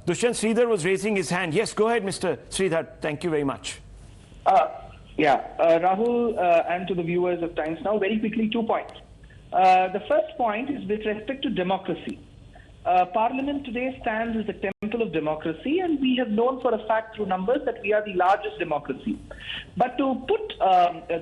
Dushyant Sridhar was raising his hand. Yes, go ahead, Mr. Sridhar. Thank you very much. Rahul, and to the viewers of Times Now, very quickly, 2 points. The first point is with respect to democracy. Parliament today stands as the temple of democracy, and we have known for a fact through numbers that we are the largest democracy. But to put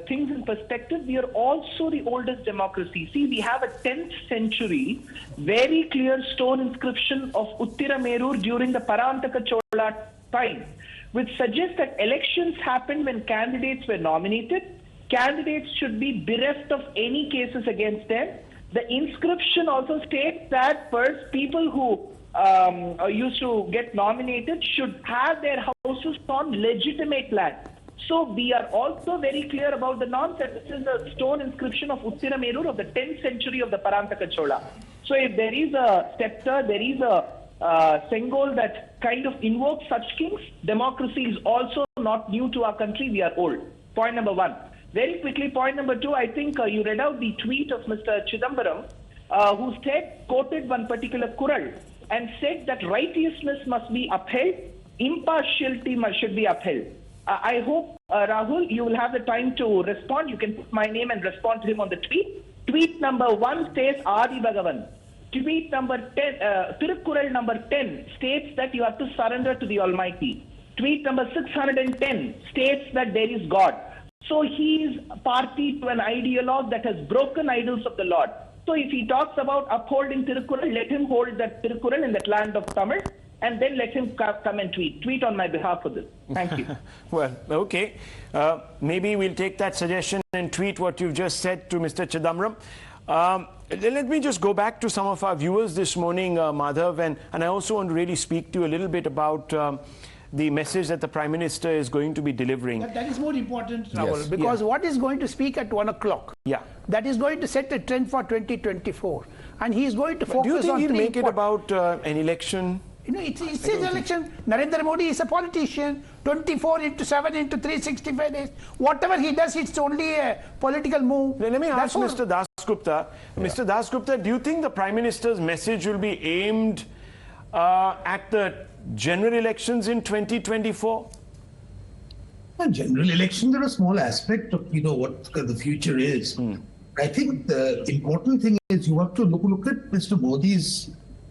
things in perspective, we are also the oldest democracy. See, we have a 10th century, very clear stone inscription of Uttiramerur during the Parantaka Chola time, which suggests that elections happened when candidates were nominated. Candidates should be bereft of any cases against them. The inscription also states that first people who used to get nominated should have their houses on legitimate land. So we are also very clear about the nonsense. This is a stone inscription of Uttiramerur of the 10th century of the Parantaka Chola. So if there is a sceptre, there is a Sengol that kind of invokes such kings, democracy is also not new to our country. We are old. Point number one. Very quickly, point number two, I think you read out the tweet of Mr. Chidambaram, who quoted one particular Kural and said that righteousness must be upheld, impartiality should be upheld. I hope, Rahul, you will have the time to respond. You can put my name and respond to him on the tweet. Tweet number 1 says Adi Bhagavan. Tweet number 10, Tirukkural number 10 states that you have to surrender to the Almighty. Tweet number 610 states that there is God. So he is party to an ideologue that has broken idols of the Lord. So if he talks about upholding Tirukkural, let him hold that Tirukkural in that land of Tamil, and then let him come and tweet on my behalf for this. Thank you. Well, okay. Maybe we'll take that suggestion and tweet what you've just said to Mr. Chidambaram. Let me just go back to some of our viewers this morning, Madhav, and I also want to really speak to you a little bit about the message that the Prime Minister is going to be delivering. That is more important, Rahul, because what is going to speak at 1 o'clock? Yeah. That is going to set the trend for 2024. And he is going to focus on do you think he'll make it about an election? You know, it's his election. Narendra Modi is a politician. 24 into 7 into 365 days. Whatever he does, it's only a political move. Let me ask Mr. Dasgupta. Yeah. Mr. Dasgupta, do you think the Prime Minister's message will be aimed at the general elections in 2024? General elections are a small aspect of what the future is. I think the important thing is you have to look at Mr. Modi's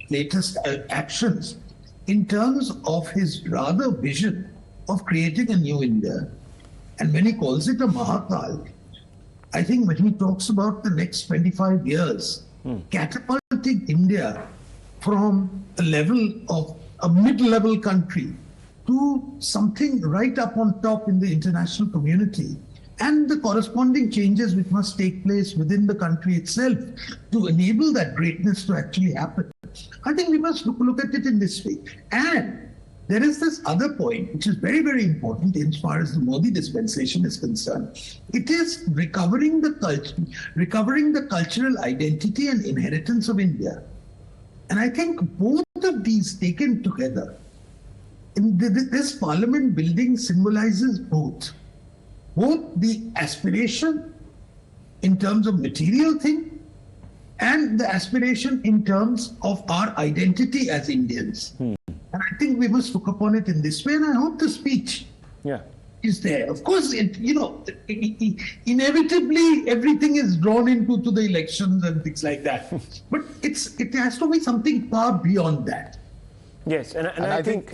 latest actions in terms of his rather vision of creating a new India. And when he calls it a Mahakal, I think when he talks about the next 25 years, catapulting India from a level of a mid-level country to something right up on top in the international community, and the corresponding changes which must take place within the country itself to enable that greatness to actually happen. I think we must look at it in this way. And there is this other point which is very, very important as far as the Modi dispensation is concerned. It is recovering the cultural identity and inheritance of India. And I think both of these taken together, this parliament building symbolizes both the aspiration in terms of material thing and the aspiration in terms of our identity as Indians. And I think we must look upon it in this way, and I hope the speech is there. Of course, inevitably everything is drawn into the elections and things like that. But it has to be something far beyond that. Yes, and I think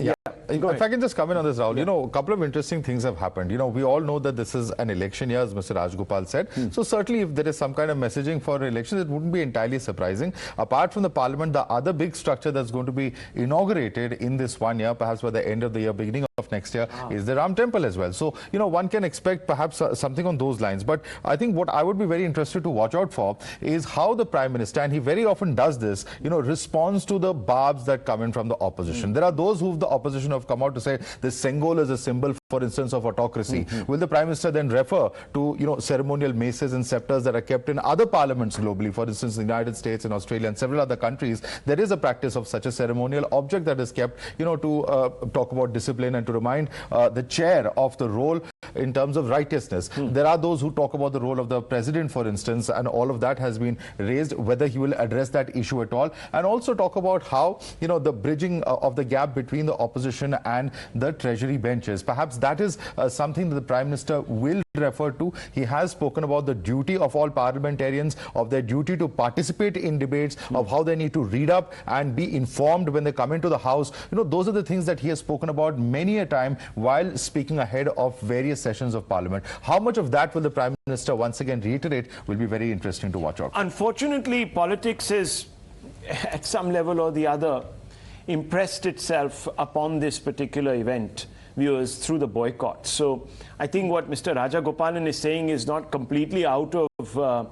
if I can just come in on this, Rahul, a couple of interesting things have happened. We all know that this is an election year, as Mr. Rajgopal said. So certainly if there is some kind of messaging for elections, it wouldn't be entirely surprising. Apart from the parliament, the other big structure that's going to be inaugurated in this 1 year, perhaps by the end of the year, beginning of next year, is the Ram Temple as well. So, one can expect perhaps something on those lines. But I think what I would be very interested to watch out for is how the Prime Minister, and he very often does this, responds to the barbs that come in from the opposition. There are those who the opposition have come out to say this Sengol is a symbol, for instance, of autocracy. Will the Prime Minister then refer to, ceremonial maces and scepters that are kept in other parliaments globally? For instance, the United States and Australia and several other countries, there is a practice of such a ceremonial object that is kept, to talk about discipline and to to remind the chair of the role in terms of righteousness. There are those who talk about the role of the president, for instance, and all of that has been raised, whether he will address that issue at all, and also talk about how, you know, the bridging of the gap between the opposition and the treasury benches. Perhaps that is something that the Prime Minister will refer to. He has spoken about the duty of all parliamentarians, of their duty to participate in debates, of how they need to read up and be informed when they come into the House. You know, those are the things that he has spoken about many a time while speaking ahead of various sessions of Parliament. How much of that will the Prime Minister once again reiterate will be very interesting to watch out for. Unfortunately, politics is, at some level or the other, impressed itself upon this particular event, viewers, through the boycott. So I think what Mr. Rajagopalan is saying is not completely out of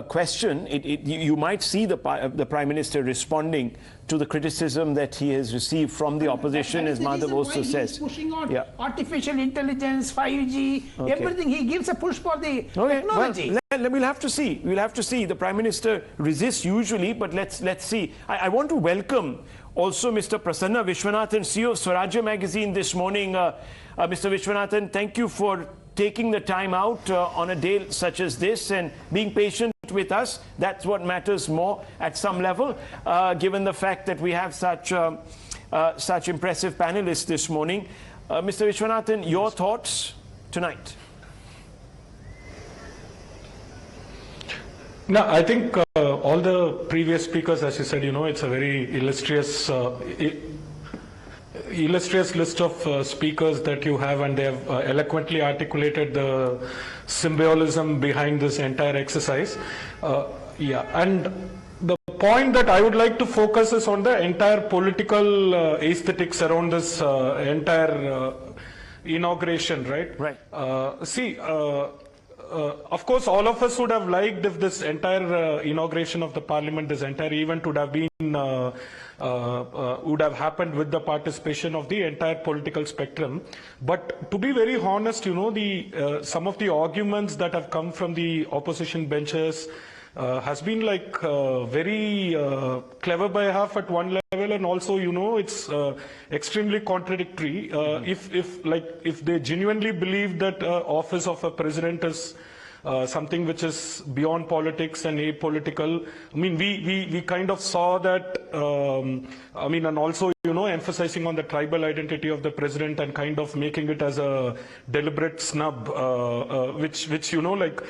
question. You might see the Prime Minister responding to the criticism that he has received from the opposition, as Madhav also says. He's pushing on artificial intelligence, 5G, everything. He gives a push for the technology. Well, we'll have to see. We'll have to see. The Prime Minister resists usually, but let's see. I want to welcome also Mr. Prasanna Vishwanathan, CEO of Swarajya magazine this morning. Mr. Vishwanathan, thank you for taking the time out on a day such as this and being patient with us. That's what matters more at some level, given the fact that we have such impressive panelists this morning. Mr. Vishwanathan, your thoughts tonight? No, I think all the previous speakers, as you said, you know, it's a very illustrious list of speakers that you have, and they have eloquently articulated the symbolism behind this entire exercise. And the point that I would like to focus is on the entire political aesthetics around this entire inauguration, right? Right. Of course, all of us would have liked if this entire inauguration of the Parliament, this entire event would have been would have happened with the participation of the entire political spectrum. But to be very honest, you know, some of the arguments that have come from the opposition benches has been like very clever by half at one level, and also, you know, it's extremely contradictory. If they genuinely believe that office of a president is something which is beyond politics and apolitical. I mean, we kind of saw that, I mean, and also, you know, emphasizing on the tribal identity of the president and kind of making it as a deliberate snub, which you know, like,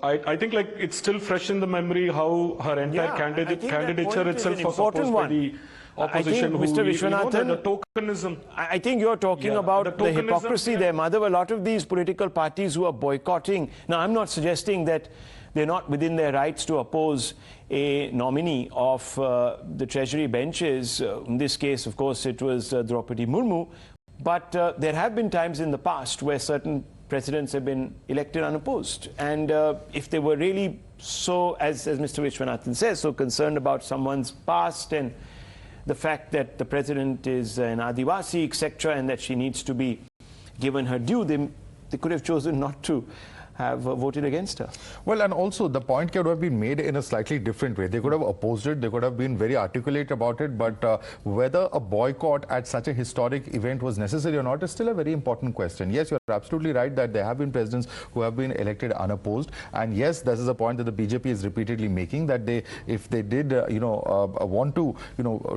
I think like it's still fresh in the memory how her entire candidature itself was opposed by the opposition. I think, Mr. Vishwanathan, the tokenism. I think you're talking about the hypocrisy there, Madhav. A lot of these political parties who are boycotting. Now, I'm not suggesting that they're not within their rights to oppose a nominee of the Treasury benches. In this case, of course, it was Draupadi Murmu. But there have been times in the past where certain presidents have been elected unopposed. And if they were really so, as Mr. Vishwanathan says, so concerned about someone's past and the fact that the president is an Adivasi, etc., and that she needs to be given her due, they could have chosen not to have voted against her. Well, and also the point could have been made in a slightly different way. They could have opposed it, they could have been very articulate about it, but whether a boycott at such a historic event was necessary or not is still a very important question. Yes, you're absolutely right that there have been presidents who have been elected unopposed, and yes, this is a point that the BJP is repeatedly making, that if they did want to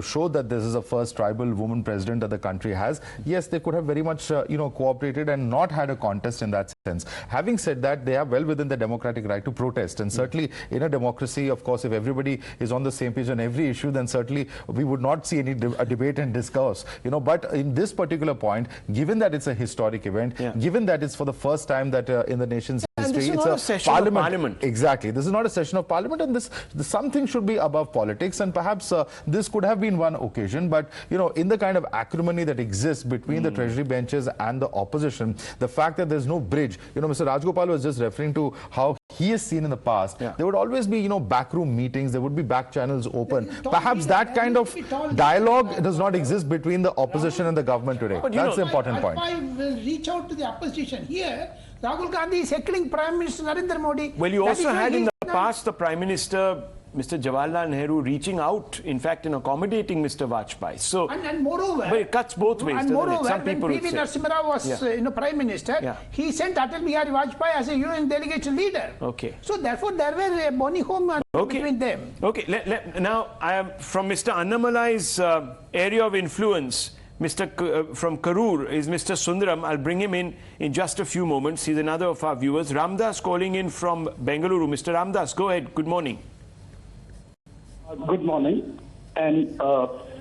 show that this is the first tribal woman president that the country has, yes, they could have very much cooperated and not had a contest in that sense. Having said that, they are well within the democratic right to protest, and certainly in a democracy, of course, if everybody is on the same page on every issue, then certainly we would not see any debate and discourse, but in this particular point, given that it's a historic event, given that it's for the first time that in the nation's history, it's a session of parliament. Exactly, this is not a session of parliament, and something should be above politics, and perhaps this could have been one occasion, but in the kind of acrimony that exists between the treasury benches and the opposition, the fact that there's no bridge, Mr. Rajgopal was just referring to how he has seen in the past, there would always be backroom meetings, there would be back channels open. Perhaps that kind of dialogue does not exist between the opposition and the government today. That's the important point. I will reach out to the opposition here. Rahul Gandhi is heckling Prime Minister Narendra Modi. Well, you also had in the past the Prime Minister Mr. Jawaharlal Nehru reaching out, in fact, in accommodating Mr. Vajpayee. So, and moreover, but it cuts both ways, and doesn't moreover, it? Some people when would P.V. say. Narasimha Rao was Prime Minister, he sent Atal Bihari Vajpayee as a UN delegation leader. Okay. So therefore, there were a bony home between them. Okay. Now, I am from Mr. Annamalai's area of influence. From Karur is Mr. Sundaram. I'll bring him in just a few moments. He's another of our viewers. Ramdas calling in from Bengaluru. Mr. Ramdas, go ahead. Good morning. Good morning, and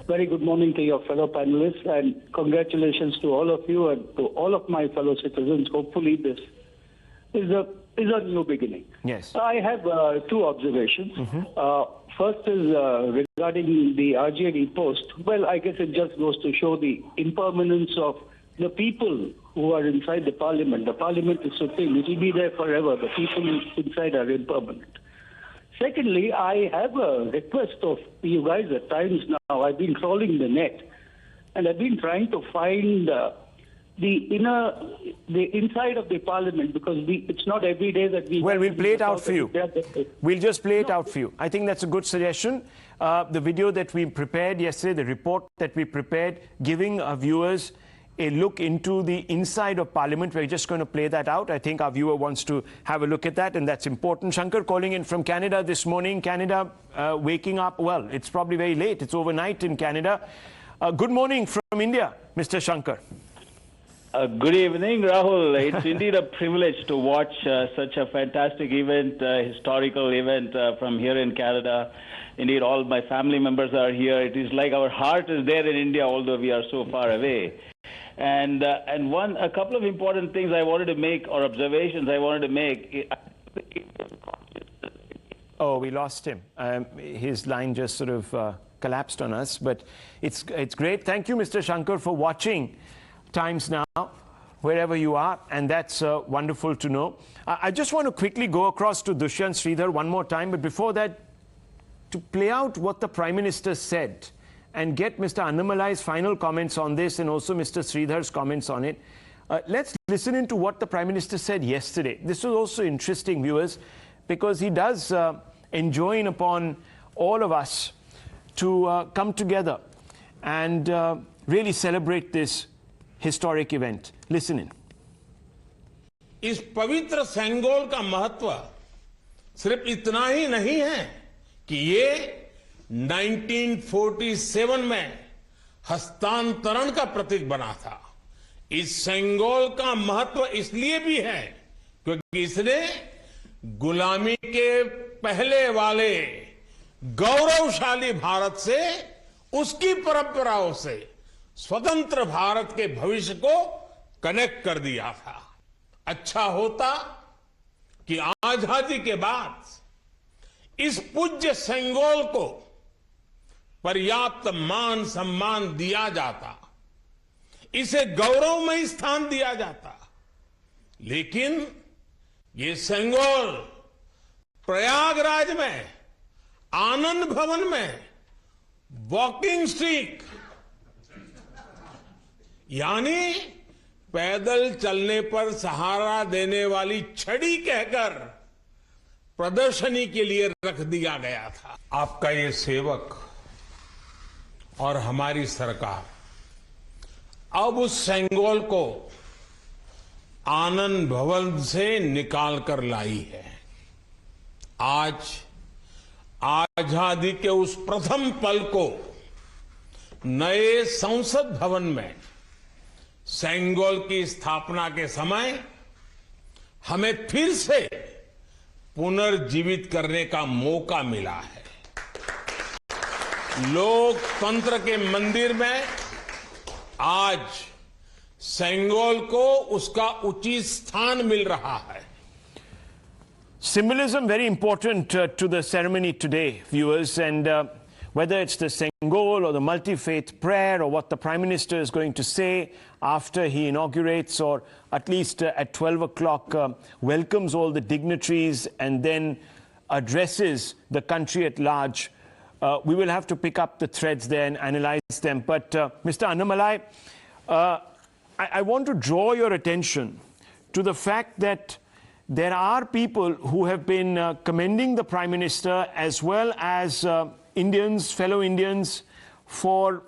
very good morning to your fellow panelists, and congratulations to all of you and to all of my fellow citizens. Hopefully this is a new beginning. Yes. I have two observations. First is regarding the RJD post. Well, I guess it just goes to show the impermanence of the people who are inside the parliament. The parliament is supreme. It will be there forever. The people inside are impermanent. Secondly, I have a request of you guys at times now. I've been trawling the net, and I've been trying to find the inside of the parliament, because it's not every day that we... Well, we'll play it out for you. We'll just play it out for you. I think that's a good suggestion. The video that we prepared yesterday, the report that we prepared, giving our viewers a look into the inside of Parliament. We're just going to play that out. I think our viewer wants to have a look at that, and that's important. Shankar calling in from Canada this morning. Canada waking up, well, it's probably very late. It's overnight in Canada. Good morning from India, Mr. Shankar. Good evening, Rahul. It's indeed a privilege to watch such a fantastic event, historical event from here in Canada. Indeed, all my family members are here. It is like our heart is there in India, although we are so far away. And a couple of important things I wanted to make, or observations I wanted to make. Oh, we lost him. His line just sort of collapsed on us, but it's great. Thank you, Mr. Shankar, for watching Times Now, wherever you are, and that's wonderful to know. I just want to quickly go across to Dushyant Sridhar one more time, but before that, to play out what the Prime Minister said and get Mr. Annamalai's final comments on this and also Mr. Sridhar's comments on it, let's listen into what the Prime Minister said yesterday. This was also interesting, viewers, because he does enjoin upon all of us to come together and really celebrate this historic event. Listen in. इस पवित्र सेंगोल का महत्व सिर्फ इतना ही नहीं है कि ये 1947 में हस्तांतरण का प्रतीक बना था। इस सेंगोल का महत्व इसलिए भी है क्योंकि इसने गुलामी के पहले वाले गौरवशाली भारत से, उसकी परंपराओं से स्वतंत्र भारत के भविष्य को कनेक्ट कर दिया था। अच्छा होता कि आजादी के बाद इस पूज्य सेंगोल को पर्याप्त मान सम्मान दिया जाता, इसे गौरवमय स्थान दिया जाता। लेकिन ये सेंगोल प्रयागराज में, आनंद भवन में वॉकिंग स्टिक यानी पैदल चलने पर सहारा देने वाली छड़ी कहकर प्रदर्शनी के लिए रख दिया गया था। आपका ये सेवक और हमारी सरकार अब उस सेंगोल को आनंद भवन से निकाल कर लाई है। आज आजादी के उस प्रथम पल को नए संसद भवन में सेंगोल की स्थापना के समय हमें फिर से पुनर्जीवित करने का मौका मिला है। लोकतंत्र के मंदिर में आज सेंगोल को उसका उचित स्थान मिल रहा है। Symbolism very important to the ceremony today, viewers, and whether it's the Sengol or the multi-faith prayer or what the Prime Minister is going to say after he inaugurates, or at least at 12 o'clock welcomes all the dignitaries and then addresses the country at large. We will have to pick up the threads there and analyze them. But Mr. Annamalai, I want to draw your attention to the fact that there are people who have been commending the Prime Minister as well as Indians, fellow Indians, for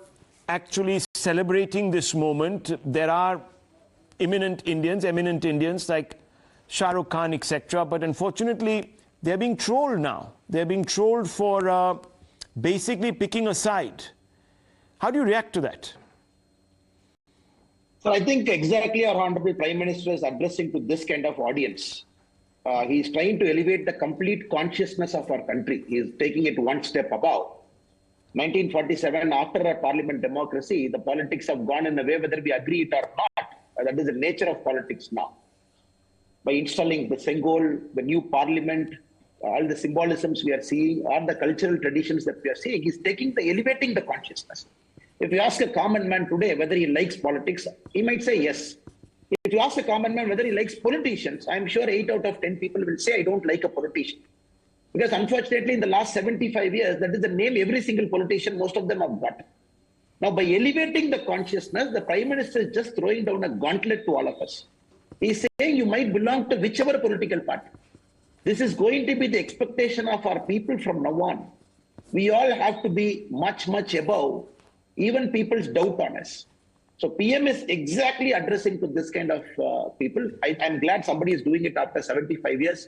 actually celebrating this moment. There are eminent Indians like Shah Rukh Khan, etc. But unfortunately, they're being trolled now. They're being trolled for basically picking a side. How do you react to that? So I think exactly our Honorable Prime Minister is addressing to this kind of audience. He is trying to elevate the complete consciousness of our country. He is taking it one step above. 1947, after a parliament democracy, the politics have gone in a way whether we agree it or not. That is the nature of politics now. By installing the Sengol, the new parliament, all the symbolisms we are seeing, all the cultural traditions that we are seeing, is elevating the consciousness. If you ask a common man today whether he likes politics, he might say yes. If you ask a common man whether he likes politicians, I'm sure 8 out of 10 people will say, I don't like a politician. Because unfortunately, in the last 75 years, that is the name every single politician, most of them have got. Now, by elevating the consciousness, the Prime Minister is just throwing down a gauntlet to all of us. He's saying you might belong to whichever political party. This is going to be the expectation of our people from now on. We all have to be much, much above even people's doubt on us. So PM is exactly addressing to this kind of people. I'm glad somebody is doing it after 75 years.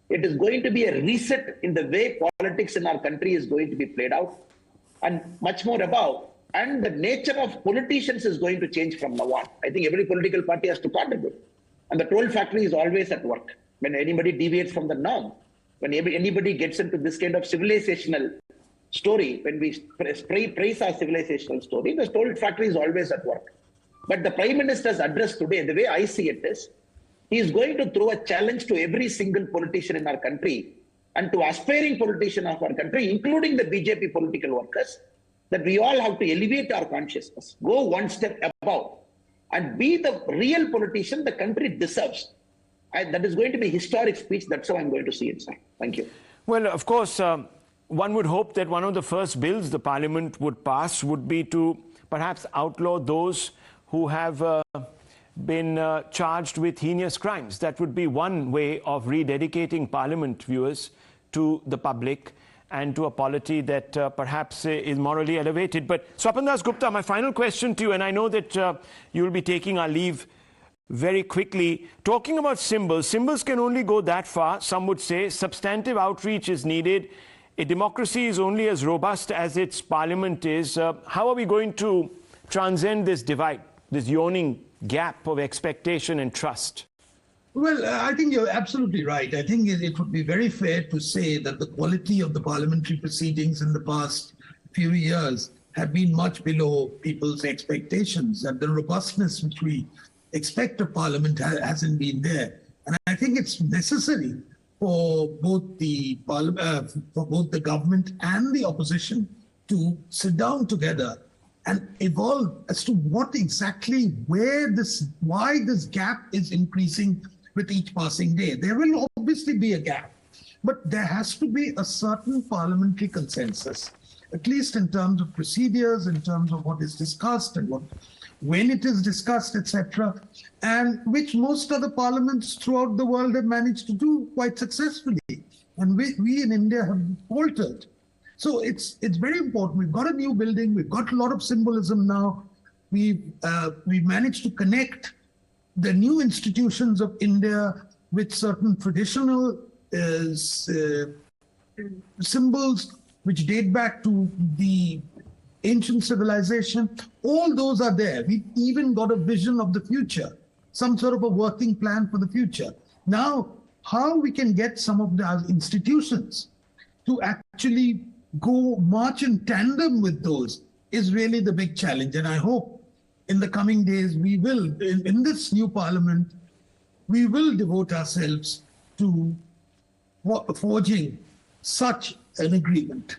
It is going to be a reset in the way politics in our country is going to be played out, and much more above. And the nature of politicians is going to change from now on. I think every political party has to contribute. And the troll factory is always at work. When anybody deviates from the norm, when anybody gets into this kind of civilizational story, when we praise our civilizational story, the troll factory is always at work. But the Prime Minister's address today, the way I see it is, he is going to throw a challenge to every single politician in our country and to aspiring politicians of our country, including the BJP political workers, that we all have to elevate our consciousness, go one step above, and be the real politician the country deserves. That is going to be a historic speech. That's how I'm going to see it, sir. Thank you. Well, of course, one would hope that one of the first bills the Parliament would pass would be to perhaps outlaw those who have been charged with heinous crimes. That would be one way of rededicating Parliament, viewers, to the public and to a polity that perhaps is morally elevated. But Swapan Das Gupta, my final question to you, and I know that you will be taking our leave very quickly. Talking about symbols can only go that far. Some would say substantive outreach is needed. A democracy is only as robust as its parliament is. How are we going to transcend this divide, this yawning gap of expectation and trust? Well, I think you're absolutely right. I think it would be very fair to say that the quality of the parliamentary proceedings in the past few years have been much below people's expectations, and the robustness which we expect of Parliament hasn't been there. And I think it's necessary for both the government and the opposition to sit down together and evolve as to what exactly, why this gap is increasing with each passing day. There will obviously be a gap, but there has to be a certain parliamentary consensus, at least in terms of procedures, in terms of what is discussed and when it is discussed, etc., and which most other parliaments throughout the world have managed to do quite successfully. And we in India have faltered. So it's very important. We've got a new building. We've got a lot of symbolism now. We've managed to connect the new institutions of India with certain traditional symbols which date back to the ancient civilization. All those are there. We've even got a vision of the future, some sort of a working plan for the future. Now, how we can get some of the institutions to actually go march in tandem with those is really the big challenge. And I hope in the coming days, we will, in this new parliament, we will devote ourselves to forging such an agreement.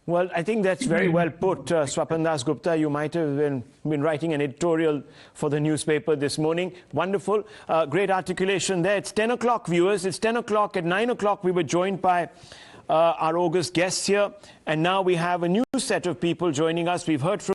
Well, I think that's very well put, Swapan Das Gupta. You might have been writing an editorial for the newspaper this morning. Wonderful. Great articulation there. It's 10 o'clock, viewers. It's 10 o'clock. At 9 o'clock, we were joined by our august guests here. And now we have a new set of people joining us. We've heard from